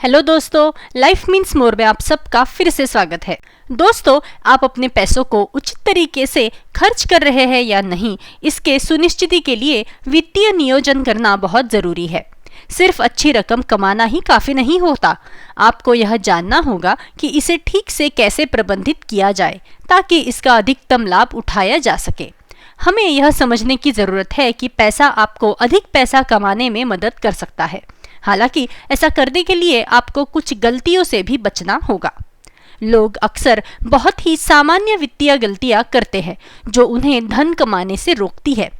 Hello दोस्तों, life means more में आप सबका फिर से स्वागत है। दोस्तों, आप अपने पैसों को उचित तरीके से खर्च कर रहे हैं या नहीं, इसके सुनिश्चित के लिए वित्तीय नियोजन करना बहुत जरूरी है। सिर्फ अच्छी रकम कमाना ही काफी नहीं होता, आपको यह जानना होगा कि इसे ठीक से कैसे प्रबंधित किया जाए ताकि इसका अधिकतम लाभ उठाया जा सके। हमें यह समझने की जरूरत है कि पैसा आपको अधिक पैसा कमाने में मदद कर सकता है। हालांकि ऐसा करने के लिए आपको कुछ गलतियों से भी बचना होगा। लोग अक्सर बहुत ही सामान्य वित्तीय गलतियां करते हैं जो उन्हें धन कमाने से रोकती है।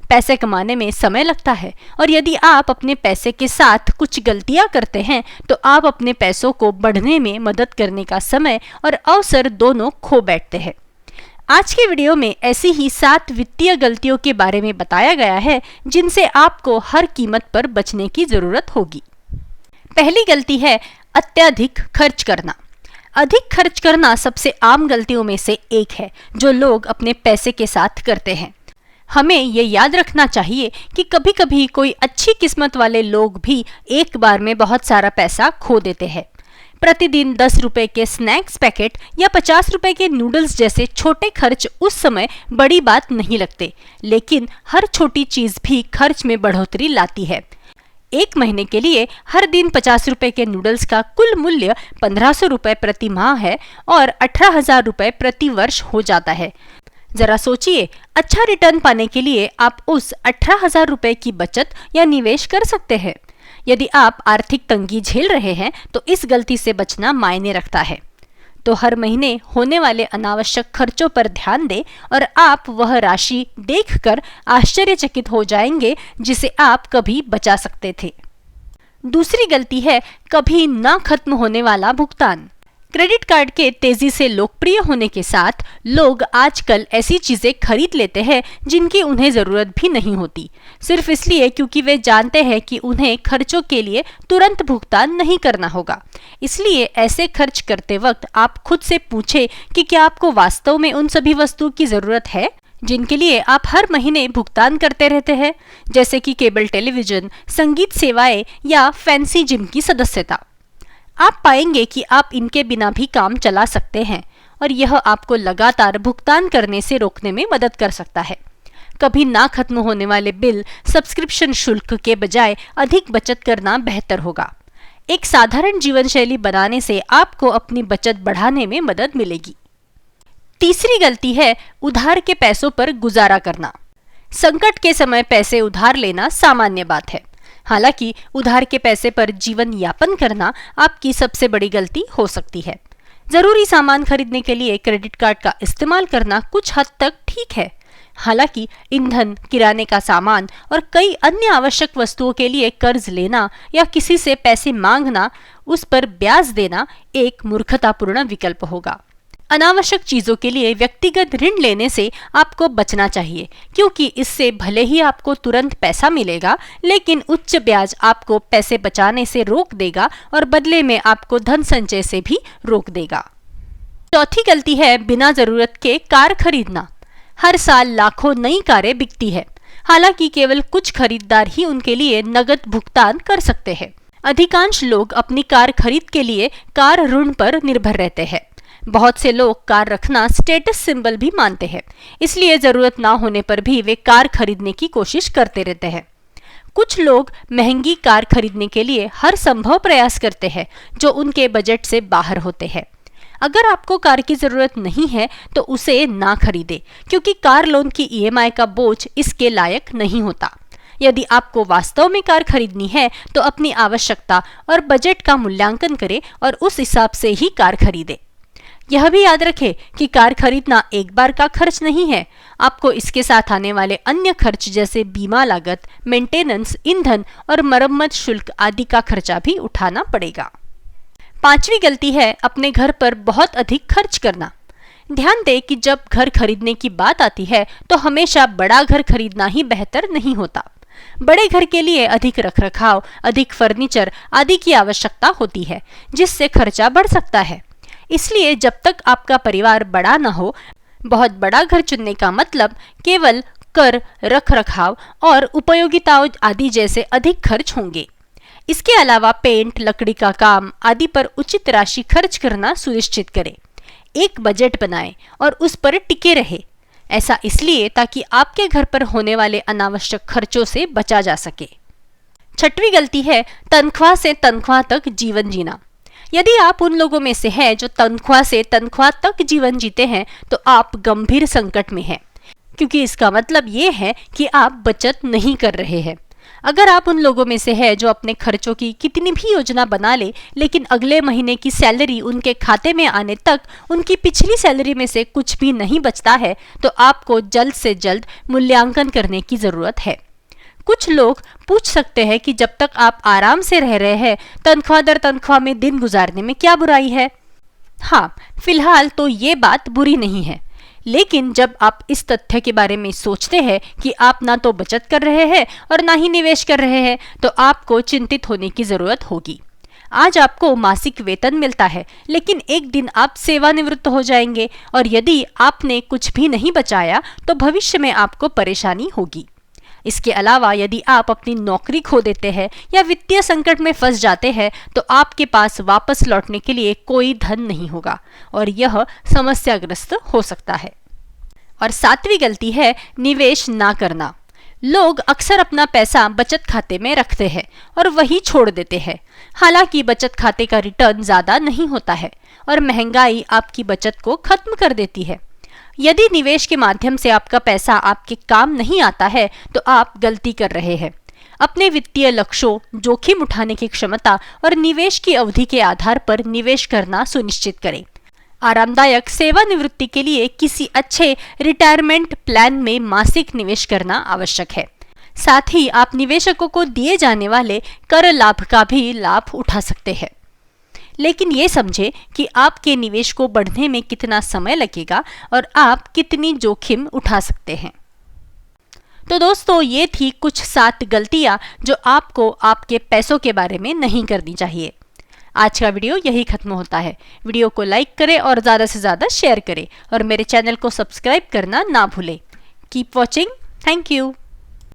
पैसे कमाने में समय लगता है और यदि आप अपने पैसे के साथ कुछ गलतियां करते हैं तो आप अपने पैसों को बढ़ने में मदद करने का समय और अवसर दोनों खो बैठते हैं। आज के वीडियो में ऐसी ही 7 वित्तीय गलतियों के बारे में बताया गया है जिनसे आपको हर कीमत पर बचने की जरूरत होगी। पहली गलती है अत्यधिक खर्च करना। अधिक खर्च करना सबसे आम गलतियों में से एक है जो लोग अपने पैसे के साथ करते हैं। हमें ये याद रखना चाहिए कि कभी-कभी कोई अच्छी किस्मत वाले लोग भी एक बार में बहुत सारा पैसा खो देते हैं। प्रतिदिन 10 रुपए के स्नैक्स पैकेट या 50 रुपए के नूडल्स जैसे छोटे खर्च उस समय बड़ी बात नहीं लगते, लेकिन हर छोटी चीज भी खर्च में बढ़ोतरी लाती है। एक महीने के लिए हर दिन 50 रुपए के नूडल्स का कुल मूल्य 1500 रुपए प्रति माह है और 18,000 रुपए प्रति वर्ष हो जाता है। जरा सोचिए, अच्छा रिटर्न पाने के लिए आप उस 18,000 रुपए की बचत या निवेश कर सकते हैं। यदि आप आर्थिक तंगी झेल रहे हैं तो इस गलती से बचना मायने रखता है। तो हर महीने होने वाले अनावश्यक खर्चों पर ध्यान दें और आप वह राशि देखकर आश्चर्यचकित हो जाएंगे जिसे आप कभी बचा सकते थे। दूसरी गलती है कभी न खत्म होने वाला भुगतान। क्रेडिट कार्ड के तेजी से लोकप्रिय होने के साथ लोग आजकल ऐसी चीजें खरीद लेते हैं जिनकी उन्हें जरूरत भी नहीं होती, सिर्फ इसलिए क्योंकि वे जानते हैं कि उन्हें खर्चों के लिए तुरंत भुगतान नहीं करना होगा। इसलिए ऐसे खर्च करते वक्त आप खुद से पूछें कि क्या आपको वास्तव में उन सभी वस्तुओं की जरूरत है जिनके लिए आप हर महीने भुगतान करते रहते हैं, जैसे कि केबल टेलीविजन, संगीत सेवाएं या फैंसी जिम की सदस्यता। आप पाएंगे कि आप इनके बिना भी काम चला सकते हैं और यह आपको लगातार भुगतान करने से रोकने में मदद कर सकता है। कभी ना खत्म होने वाले बिल, सब्सक्रिप्शन शुल्क के बजाय अधिक बचत करना बेहतर होगा। एक साधारण जीवन शैली बनाने से आपको अपनी बचत बढ़ाने में मदद मिलेगी। तीसरी गलती है उधार के पैसों पर गुजारा करना। संकट के समय पैसे उधार लेना सामान्य बात है। हालांकि उधार के पैसे पर जीवन यापन करना आपकी सबसे बड़ी गलती हो सकती है। जरूरी सामान खरीदने के लिए क्रेडिट कार्ड का इस्तेमाल करना कुछ हद तक ठीक है। हालांकि ईंधन, किराने का सामान और कई अन्य आवश्यक वस्तुओं के लिए कर्ज लेना या किसी से पैसे मांगना, उस पर ब्याज देना एक मूर्खतापूर्ण विकल्प होगा। अनावश्यक चीजों के लिए व्यक्तिगत ऋण लेने से आपको बचना चाहिए, क्योंकि इससे भले ही आपको तुरंत पैसा मिलेगा, लेकिन उच्च ब्याज आपको पैसे बचाने से रोक देगा और बदले में आपको धन संचय से भी रोक देगा। चौथी गलती है बिना जरूरत के कार खरीदना। हर साल लाखों नई कारें बिकती है, हालांकि केवल कुछ खरीदार ही उनके लिए नकद भुगतान कर सकते हैं। अधिकांश लोग अपनी कार खरीद के लिए कार ऋण पर निर्भर रहते हैं। बहुत से लोग कार रखना स्टेटस सिंबल भी मानते हैं, इसलिए जरूरत ना होने पर भी वे कार खरीदने की कोशिश करते रहते हैं। कुछ लोग महंगी कार खरीदने के लिए हर संभव प्रयास करते हैं जो उनके बजट से बाहर होते हैं। अगर आपको कार की जरूरत नहीं है तो उसे ना खरीदें, क्योंकि कार लोन की EMI का बोझ इसके लायक नहीं होता। यदि आपको वास्तव में कार खरीदनी है तो अपनी आवश्यकता और बजट का मूल्यांकन करें और उस हिसाब से ही कार खरीदें। यह भी याद रखें कि कार खरीदना एक बार का खर्च नहीं है। आपको इसके साथ आने वाले अन्य खर्च जैसे बीमा लागत, मेंटेनेंस, ईंधन और मरम्मत शुल्क आदि का खर्चा भी उठाना पड़ेगा। पांचवी गलती है अपने घर पर बहुत अधिक खर्च करना। ध्यान दें कि जब घर खरीदने की बात आती है तो हमेशा बड़ा घर खरीदना ही बेहतर नहीं होता। बड़े घर के लिए अधिक रखरखाव, अधिक फर्नीचर आदि की आवश्यकता होती है, जिससे खर्चा बढ़ सकता है। इसलिए जब तक आपका परिवार बड़ा न हो, बहुत बड़ा घर चुनने का मतलब केवल कर, रखरखाव और उपयोगिताओं आदि जैसे अधिक खर्च होंगे। इसके अलावा पेंट, लकड़ी का काम आदि पर उचित राशि खर्च करना सुनिश्चित करें। एक बजट बनाएं और उस पर टिके रहे। ऐसा इसलिए ताकि आपके घर पर होने वाले अनावश्यक खर्चों से बचा जा सके। छठवीं गलती है तनख्वाह से तनख्वाह तक जीवन जीना। यदि आप उन लोगों में से हैं जो तनख्वाह से तनख्वाह तक जीवन जीते हैं तो आप गंभीर संकट में हैं, क्योंकि इसका मतलब ये है कि आप बचत नहीं कर रहे हैं। अगर आप उन लोगों में से हैं जो अपने खर्चों की कितनी भी योजना बना ले, लेकिन अगले महीने की सैलरी उनके खाते में आने तक उनकी पिछली सैलरी में से कुछ भी नहीं बचता है, तो आपको जल्द से जल्द मूल्यांकन करने की जरूरत है। कुछ लोग पूछ सकते हैं कि जब तक आप आराम से रह रहे हैं, तनख्वाह दर तनख्वाह में दिन गुजारने में क्या बुराई है? हाँ, फिलहाल तो ये बात बुरी नहीं है, लेकिन जब आप इस तथ्य के बारे में सोचते हैं कि आप ना तो बचत कर रहे हैं और ना ही निवेश कर रहे हैं, तो आपको चिंतित होने की जरूरत होगी। आज आपको मासिक वेतन मिलता है, लेकिन एक दिन आप सेवानिवृत्त हो जाएंगे और यदि आपने कुछ भी नहीं बचाया तो भविष्य में आपको परेशानी होगी। इसके अलावा यदि आप अपनी नौकरी खो देते हैं या वित्तीय संकट में फंस जाते हैं तो आपके पास वापस लौटने के लिए कोई धन नहीं होगा और यह समस्याग्रस्त हो सकता है। और सातवीं गलती है निवेश ना करना। लोग अक्सर अपना पैसा बचत खाते में रखते हैं और वही छोड़ देते हैं। हालांकि बचत खाते का रिटर्न ज्यादा नहीं होता है और महंगाई आपकी बचत को खत्म कर देती है। यदि निवेश के माध्यम से आपका पैसा आपके काम नहीं आता है तो आप गलती कर रहे हैं। अपने वित्तीय लक्ष्यों, जोखिम उठाने की क्षमता और निवेश की अवधि के आधार पर निवेश करना सुनिश्चित करें। आरामदायक सेवानिवृत्ति के लिए किसी अच्छे रिटायरमेंट प्लान में मासिक निवेश करना आवश्यक है। साथ ही आप निवेशकों को दिए जाने वाले कर लाभ का भी लाभ उठा सकते हैं। लेकिन ये समझे कि आपके निवेश को बढ़ने में कितना समय लगेगा और आप कितनी जोखिम उठा सकते हैं। तो दोस्तों, ये थी कुछ 7 गलतियां जो आपको आपके पैसों के बारे में नहीं करनी चाहिए। आज का वीडियो यही खत्म होता है। वीडियो को लाइक करें और ज़्यादा से ज़्यादा शेयर करें और मेरे चैनल को सब्सक्राइब करना ना भूलें। Keep watching. Thank you.